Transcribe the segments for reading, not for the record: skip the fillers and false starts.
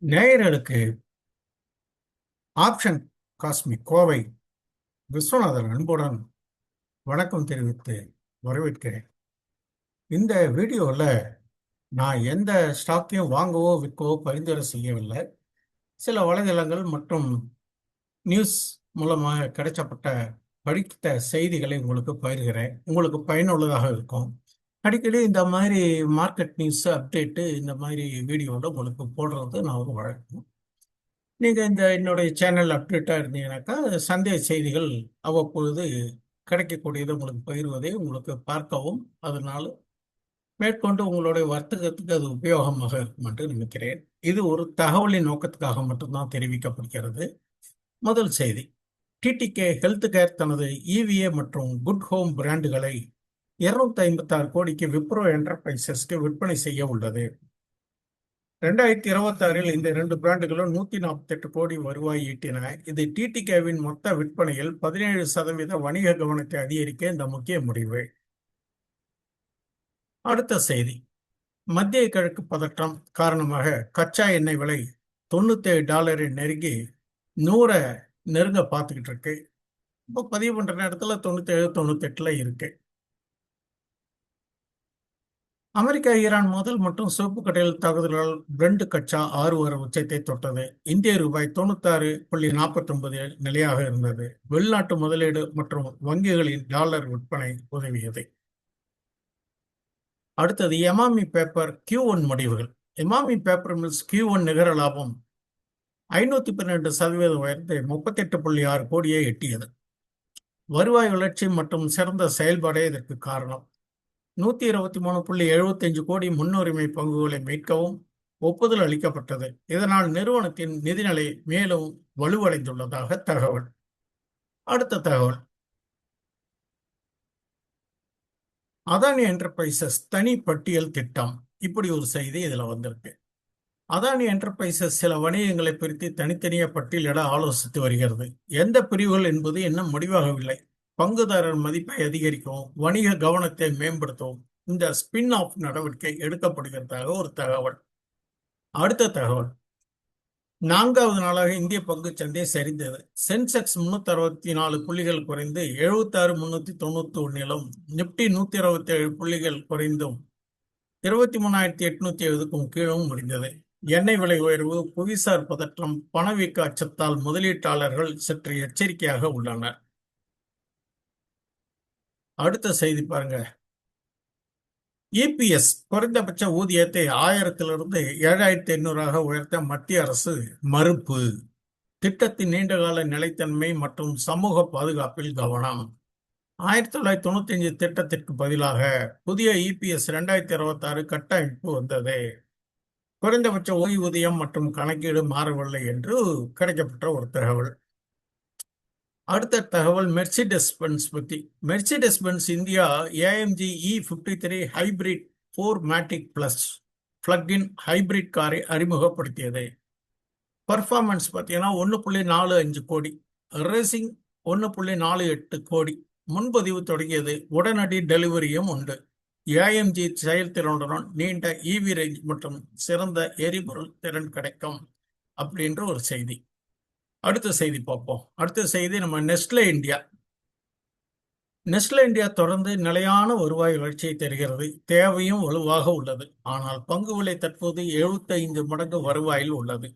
நேயர்களுக்கு option cosmic Kovai Viswanathan அன்புடன் வணக்கம் தெரிவித்து வரவேற்கிறேன். இந்த வீடியோவில் நான் எந்த ஸ்டாக்கையும் வாங்கவோ விற்கவோ பரிந்துரை செய்யவில்லை. சில வலைதளங்கள் மற்றும் நியூஸ் மூலமாக கிடைக்கப்பட்ட படித்த செய்திகளை உங்களுக்கு பகிர்கிறேன். உங்களுக்கு பயனுள்ளதாக இருக்கும். அடிக்கடி இந்த மாதிரி மார்க்கெட் நியூஸ் அப்டேட்டு இந்த மாதிரி வீடியோவில் உங்களுக்கு போடுறது நான் ஒரு வழக்கம். நீங்கள் என்னுடைய சேனல் அப்டேட்டாக இருந்தீங்கன்னாக்கா சந்தேக செய்திகள் அவ்வப்பொழுது கிடைக்கக்கூடியதை உங்களுக்கு பகிர்வதை உங்களுக்கு பார்க்கவும், அதனால் மேற்கொண்டு உங்களுடைய வர்த்தகத்துக்கு அது உபயோகமாக இருக்கும் என்று நினைக்கிறேன். இது ஒரு தகவலின் நோக்கத்துக்காக மட்டும்தான் தெரிவிக்கப்படுகிறது. முதல் செய்தி, டிடிகே ஹெல்த் கேர் தனது இவிஏ மற்றும் குட் ஹோம் பிராண்டுகளை 256 கோடிக்கு விப்ரோ என்டர்பிரைசஸ்க்கு விற்பனை செய்ய உள்ளது. 2026 இந்த இரண்டு பிராண்டுகளும் 148 கோடி வருவாய் ஈட்டின. இது டிடிகேவின் மொத்த விற்பனையில் 17% வணிக கவனத்தை அதிகரிக்க இந்த முக்கிய முடிவு. அடுத்த செய்தி, மத்திய கிழக்கு பதற்றம் காரணமாக கச்சா எண்ணெய் விலை $97 நெருங்கி 100 நெருங்க பார்த்துக்கிட்டு இருக்கு. இப்போ பதிவு பண்ற நேரத்தில் 97, 98 இருக்கு. அமெரிக்கா ஈரான் மோதல் மற்றும் சிவப்பு கடல் தாக்குதல்கள் பிரெண்ட் கச்சா 6 வார உச்சத்தை தொட்டது. இந்திய ரூபாய் 96.49 நிலையாக இருந்தது. வெளிநாட்டு முதலீடு மற்றும் வங்கிகளின் டாலர் விற்பனை உதவியது. அடுத்தது, எமாமி பேப்பர் Q1 முடிவுகள். எமாமி பேப்பர் மில்ஸ் Q1 நிகர லாபம் 512% உயர்ந்து 38.6 கோடியை எட்டியது. வருவாய் வளர்ச்சி மற்றும் சிறந்த செயல்பாடே இதற்கு காரணம். 123.75 கோடி முன்னுரிமை பங்குகளை மீட்கவும் ஒப்புதல் அளிக்கப்பட்டது. இதனால் நிறுவனத்தின் நிதிநிலை மேலும் வலுவடைந்துள்ளதாக தகவல். அடுத்த தகவல், அதானி என்டர்பிரைசஸ் தனி பட்டியல் திட்டம். இப்படி ஒரு செய்தி இதுல வந்திருக்கு. அதானி என்டர்பிரைசஸ் சில வணிகங்களை பிரித்து தனித்தனியே பட்டியலிட ஆலோசித்து வருகிறது. எந்த பிரிவுகள் என்பது இன்னும் முடிவாகவில்லை. பங்குதாரர் மதிப்பை அதிகரிக்கவும் வணிக கவனத்தை மேம்படுத்தவும் இந்த ஸ்பின் ஆஃப் நடவடிக்கை எடுக்கப்படுகிறதாக ஒரு தகவல். அடுத்த தகவல், 4வது நாளாக இந்திய பங்கு சந்தை சரிந்தது. சென்செக்ஸ் 364 புள்ளிகள் குறைந்து 76,391 நிப்டி 127 புள்ளிகள் குறைந்தும் 23,870க்கும் கீழும் முடிந்தது. எண்ணெய் விலை உயர்வு, புவிசார் பதற்றம், பணவீக்க அச்சத்தால் முதலீட்டாளர்கள் சற்று எச்சரிக்கையாக உள்ளனர். அடுத்த செய்தி பாருங்க, இபிஎஸ் குறைந்தபட்ச ஊதியத்தை 1000 7,800 உயர்த்த மத்திய அரசு மறுப்பு. திட்டத்தின் நீண்டகால நிலைத்தன்மை மற்றும் சமூக பாதுகாப்பில் கவனம். 1995 திட்டத்திற்கு பதிலாக புதிய இபிஎஸ் 2026 கட்டமைப்பு வந்தது. குறைந்தபட்ச ஓய்வூதியம் மற்றும் கணக்கீடு மாறவில்லை என்று கிடைக்கப்பட்ட ஒரு தகவல். அடுத்த தகவல், மெர்சிடஸ் பென்ஸ் பற்றி. Mercedes Benz India AMG E53 hybrid 4 matic plus plug in hybrid காரை அறிமுகப்படுத்தியது. பர்ஃபார்மன்ஸ் பார்த்தீங்கன்னா 1.45 கோடி, ரேசிங் 1.48 கோடி. முன்பதிவு தொடங்கியது, உடனடி டெலிவரியும் உண்டு. AMG செயல்திறனுடன் நீண்ட EV ரேஞ்ச் மற்றும் சிறந்த எரிபொருள் திறன் கிடைக்கும் அப்படின்ற ஒரு செய்தி. அடுத்த செய்தி பார்ப்போம். அடுத்த செய்தி, நம்ம நெஸ்லே இந்தியா. நெஸ்லே இந்தியா தொடர்ந்து நிலையான வருவாய் வளர்ச்சியை தருகிறது. தேவையும் வலுவாக உள்ளது. ஆனால் பங்கு விலை தற்போது 75 மடங்கு வருவாயில் உள்ளது.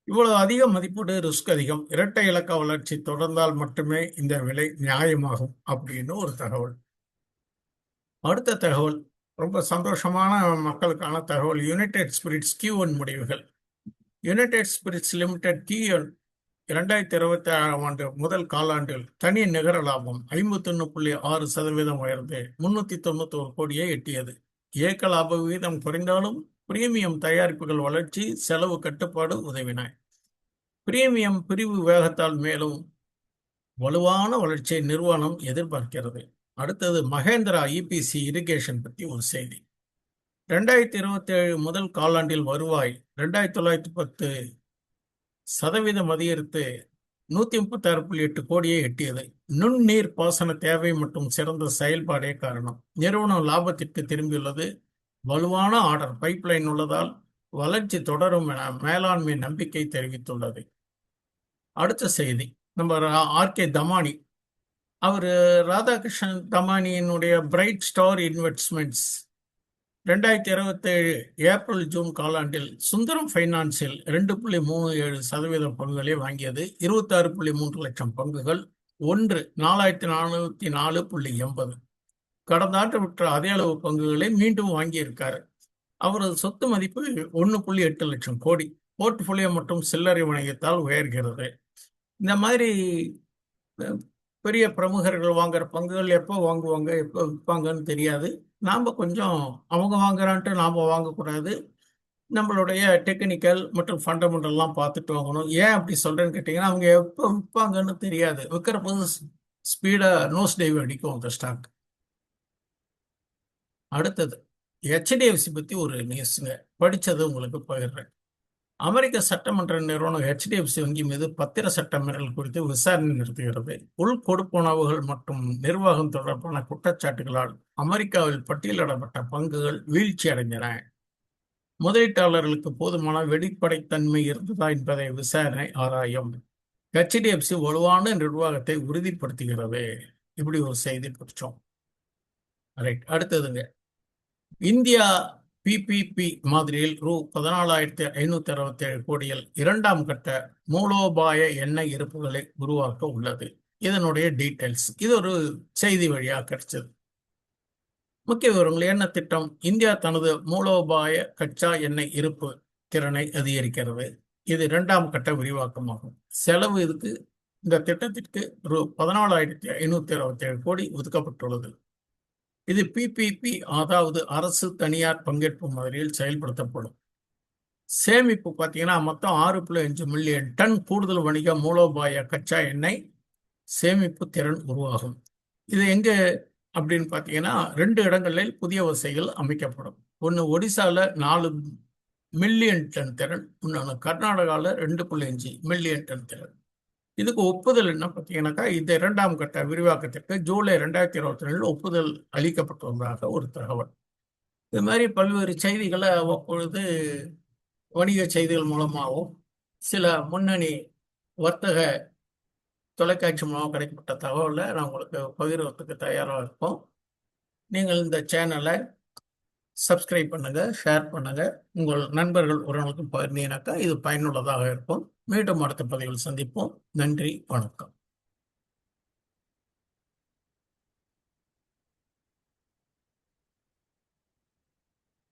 இவ்வளவு அதிக மதிப்பீடு ரிஸ்க் அதிகம். இரட்டை இலக்க வளர்ச்சி தொடர்ந்தால் மட்டுமே இந்த விலை நியாயமாகும் அப்படின்னு ஒரு தகவல். அடுத்த தகவல், ரொம்ப சந்தோஷமான மக்களுக்கான தகவல். யுனைடெட் ஸ்பிரிட்ஸ் Q1 முடிவுகள். யுனைடெட் ஸ்பிரிட்ஸ் லிமிடெட் Q1 2026 முதல் காலாண்டில் தனி நிகர லாபம் 51.6% உயர்ந்து 391 கோடியை எட்டியது. இயக்க லாப விகிதம் குறைந்தாலும் பிரீமியம் தயாரிப்புகள் வளர்ச்சி, செலவு கட்டுப்பாடு உதவின. பிரீமியம் பிரிவு வேகத்தால் மேலும் வலுவான வளர்ச்சியை நிறுவனம் எதிர்பார்க்கிறது. அடுத்தது, மகேந்திரா EPC இரிகேஷன் பற்றி ஒரு செய்தி. 2027 முதல் காலாண்டில் வருவாய் 2,910% அதிகரித்து 136.8 கோடியை எட்டியது. நுண்ணீர் பாசன தேவை மற்றும் சிறந்த செயல்பாடே காரணம். நிறுவனம் லாபத்திற்கு திரும்பியுள்ளது. வலுவான ஆர்டர் பைப்லைன் உள்ளதால் வளர்ச்சி தொடரும் என மேலாண்மை நம்பிக்கை தெரிவித்துள்ளது. அடுத்த செய்தி, நம்ம ஆர்கே தமானி. அவர் ராதாகிருஷ்ணன் தமானியினுடைய Bright Star Investments 2027 April June காலாண்டில் சுந்தரம் ஃபைனான்ஸில் 2.37% பங்குகளை வாங்கியது. 26.3 லட்சம் பங்குகள். 4404.80. கடந்த ஆண்டு விற்ற அதே அளவு பங்குகளை மீண்டும் வாங்கியிருக்காரு. அவரது சொத்து மதிப்பு 1.8 லட்சம் கோடி. போர்ட்போலியோ மற்றும் சில்லறை வணிகத்தால் உயர்கிறது. இந்த மாதிரி பெரிய பிரமுகர்கள் வாங்குற பங்குகள் எப்போ வாங்குவாங்க, எப்போ விற்பாங்கன்னு தெரியாது. நாம் கொஞ்சம் அவங்க வாங்குறான்ட்டு நாம் வாங்கக்கூடாது. நம்மளுடைய டெக்னிக்கல் மற்றும் ஃபண்டமெண்டல்லாம் பார்த்துட்டு வாங்கணும். ஏன் அப்படி சொல்கிறேன்னு கேட்டிங்கன்னா, அவங்க எப்போ விற்பாங்கன்னு தெரியாது. விற்கிற போது ஸ்பீடாக நோஸ் டைவ் அடிக்கும் அந்த ஸ்டாக். அடுத்தது ஹெச்டிஎஃப்சி பற்றி ஒரு நியூஸுங்க, படித்தது உங்களுக்கு பகிர்றேன். அமெரிக்க சட்டமன்ற நிறுவனம் ஹெச்டிஎஃப்சி வங்கி மீது பத்திர சட்ட மீறல் குறித்து விசாரணை நடத்துகிறது. உள்கொடுப்பனவுகள் மற்றும் நிர்வாகம் தொடர்பான குற்றச்சாட்டுகளால் அமெரிக்காவில் பட்டியலிடப்பட்ட பங்குகள் வீழ்ச்சி அடைந்தன. முதலீட்டாளர்களுக்கு போதுமான வெளிப்படைத்தன்மை இருந்ததா என்பதை விசாரணை ஆராயும். ஹெச்டிஎஃப்சி வலுவான நிர்வாகத்தை உறுதிப்படுத்துகிறது. இப்படி ஒரு செய்தி படித்தோம். ரைட், அடுத்ததுங்க, இந்தியா பிபிபி மாதிரியில் ரூ. 14,567 கோடியில் 2ஆம் கட்ட மூலோபாய எண்ணெய் இருப்புகளை உருவாக்க உள்ளது. இதனுடைய டீட்டெயில்ஸ் இது ஒரு செய்தி வழியாக கிடைச்சது. முக்கிய விவரங்கள். என்ன திட்டம்? இந்தியா தனது மூலோபாய கச்சா எண்ணெய் இருப்பு திறனை அதிகரிக்கிறது. இது 2ஆம் கட்ட விரிவாக்கமாகும். செலவு இந்த திட்டத்திற்கு ரூ. 14,567 கோடி ஒதுக்கப்பட்டுள்ளது. இது பிபிபி, அதாவது அரசு தனியார் பங்கேற்பு மாதிரியில் செயல்படுத்தப்படும். சேமிப்பு பார்த்தீங்கன்னா மொத்தம் 6.5 மில்லியன் டன் கூடுதல் வணிக மூலோபாய கச்சா எண்ணெய் சேமிப்பு திறன் உருவாகும். இது எங்கே அப்படின்னு பார்த்தீங்கன்னா 2 இடங்களில் புதிய வசதிகள் அமைக்கப்படும். ஒன்று ஒடிசாவில் 4 மில்லியன் டன் திறன், இன்னொன்று கர்நாடகாவில் 2.5 மில்லியன் டன் திறன். இதுக்கு ஒப்புதல் என்ன பார்த்தீங்கன்னாக்கா, இந்த 2ஆம் கட்ட விரிவாக்கத்திற்கு ஜூலை 2022 ஒப்புதல் அளிக்கப்பட்டுள்ளதாக ஒரு தகவல். இது மாதிரி பல்வேறு செய்திகளை அவ்வப்பொழுது வணிக செய்திகள் மூலமாகவும் சில முன்னணி வர்த்தக தொலைக்காட்சி மூலமாக கிடைக்கப்பட்ட தகவலை நான் உங்களுக்கு பகிர்வதற்கு தயாராக இருப்போம். நீங்கள் இந்த சேனலை சப்ஸ்கிரைப் பண்ணுங்கள், ஷேர் பண்ணுங்கள், உங்கள் நண்பர்கள் உறவுகளுக்கும் பகிர்ந்தீங்கன்னாக்கா இது பயனுள்ளதாக இருக்கும். மீண்டும் அடுத்த பதிவில் சந்திப்போம். நன்றி, வணக்கம்.